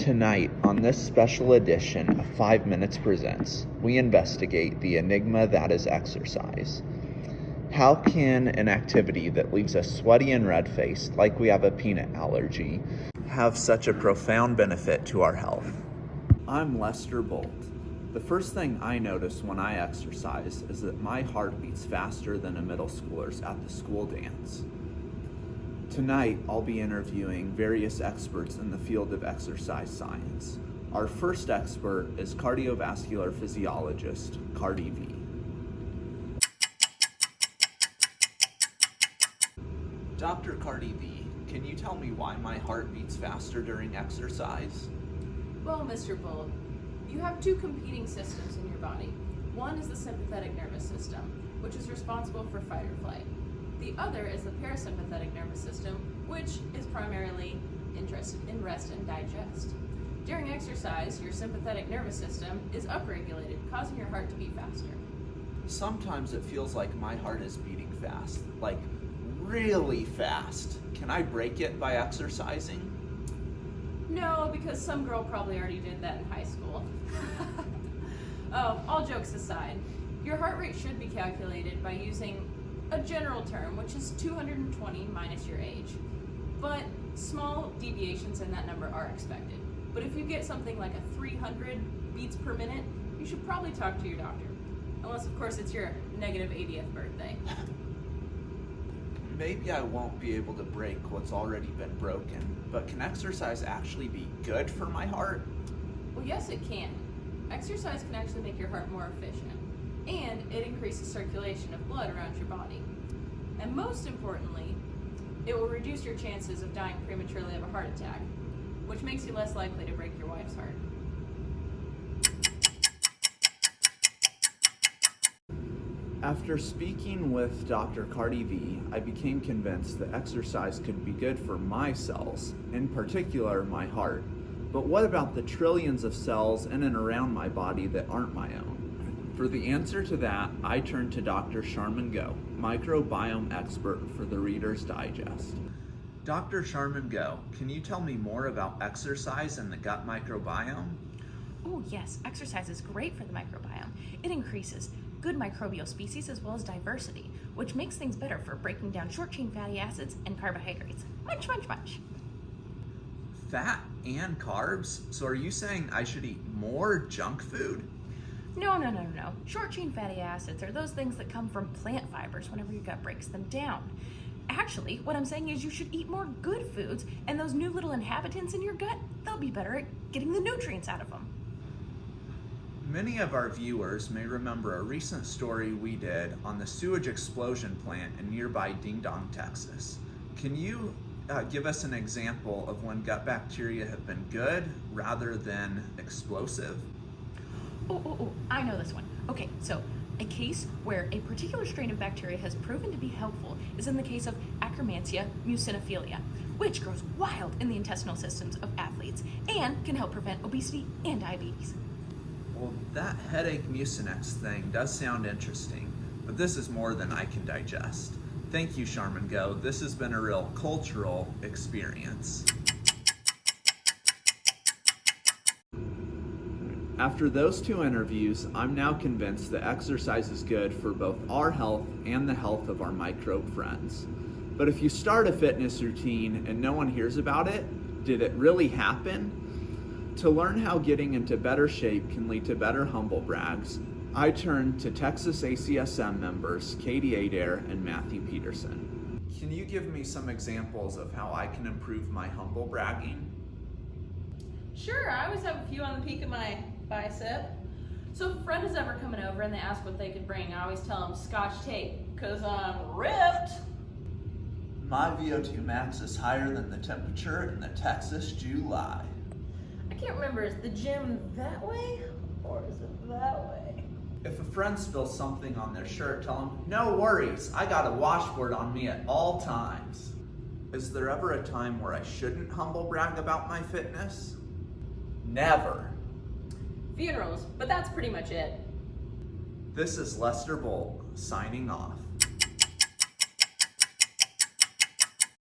Tonight, on this special edition of 5 Minutes Presents, we investigate the enigma that is exercise. How can an activity that leaves us sweaty and red-faced, like we have a peanut allergy, have such a profound benefit to our health? I'm Lester Bolt. The first thing I notice when I exercise is that my heart beats faster than a middle schooler's at the school dance. Tonight, I'll be interviewing various experts in the field of exercise science. Our first expert is cardiovascular physiologist Cardi V. Dr. Cardi V, can you tell me why my heart beats faster during exercise? Well, Mr. Bolt, you have two competing systems in your body. One is the sympathetic nervous system, which is responsible for fight or flight. The other is the parasympathetic nervous system, which is primarily interested in rest and digest. During exercise, your sympathetic nervous system is upregulated, causing your heart to beat faster. Sometimes it feels like my heart is beating fast, like really fast. Can I break it by exercising? No, because some girl probably already did that in high school. Oh, all jokes aside, your heart rate should be calculated by using a general term, which is 220 minus your age. But small deviations in that number are expected. But if you get something like a 300 beats per minute, you should probably talk to your doctor. Unless, of course, it's your negative 80th birthday. Maybe I won't be able to break what's already been broken, but can exercise actually be good for my heart? Well, yes, it can. Exercise can actually make your heart more efficient, and it increases circulation of blood around your body. And most importantly, it will reduce your chances of dying prematurely of a heart attack, which makes you less likely to break your wife's heart. After speaking with Dr. Cardi V, I became convinced that exercise could be good for my cells, in particular my heart. But what about the trillions of cells in and around my body that aren't my own? For the answer to that, I turned to Dr. Sharman Goh, microbiome expert for the Reader's Digest. Dr. Sharman Goh, can you tell me more about exercise and the gut microbiome? Oh yes, exercise is great for the microbiome. It increases good microbial species as well as diversity, which makes things better for breaking down short-chain fatty acids and carbohydrates. Munch, munch, munch. Fat and carbs? So are you saying I should eat more junk food? No. Short-chain fatty acids are those things that come from plant fibers whenever your gut breaks them down. Actually, what I'm saying is you should eat more good foods, and those new little inhabitants in your gut, they'll be better at getting the nutrients out of them. Many of our viewers may remember a recent story we did on the sewage explosion plant in nearby Ding Dong, Texas. Can you give us an example of when gut bacteria have been good rather than explosive? Oh, I know this one. Okay, so a case where a particular strain of bacteria has proven to be helpful is in the case of Akkermansia muciniphila, which grows wild in the intestinal systems of athletes and can help prevent obesity and diabetes. Well, that headache mucinex thing does sound interesting, but this is more than I can digest. Thank you, Sharman Goh. This has been a real cultural experience. After those two interviews, I'm now convinced that exercise is good for both our health and the health of our microbe friends. But if you start a fitness routine and no one hears about it, did it really happen? To learn how getting into better shape can lead to better humble brags, I turned to Texas ACSM members Katie Adair and Matthew Peterson. Can you give me some examples of how I can improve my humble bragging? Sure, I always have a few on the peak of my bicep. So if a friend is ever coming over and they ask what they could bring, I always tell them Scotch tape, because I'm ripped. My VO2 max is higher than the temperature in the Texas July. I can't remember, is the gym that way or is it that way? If a friend spills something on their shirt, tell them, no worries, I got a washboard on me at all times. Is there ever a time where I shouldn't humble brag about my fitness? Never. Funerals, but that's pretty much it. This is Lester Bolt, signing off.